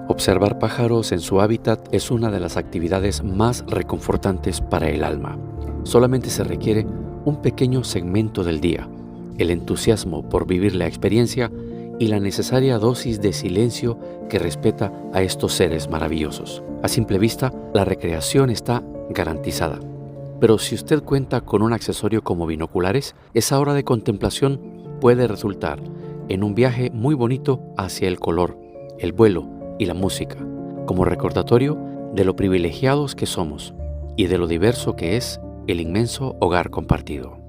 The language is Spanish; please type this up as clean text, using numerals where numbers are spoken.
Observar pájaros en su hábitat es una de las actividades más reconfortantes para el alma. Solamente se requiere un pequeño segmento del día, el entusiasmo por vivir la experiencia y la necesaria dosis de silencio que respeta a estos seres maravillosos. A simple vista, la recreación está garantizada. Pero si usted cuenta con un accesorio como binoculares, esa hora de contemplación puede resultar en un viaje muy bonito hacia el color, el vuelo y la música, como recordatorio de lo privilegiados que somos y de lo diverso que es el inmenso hogar compartido.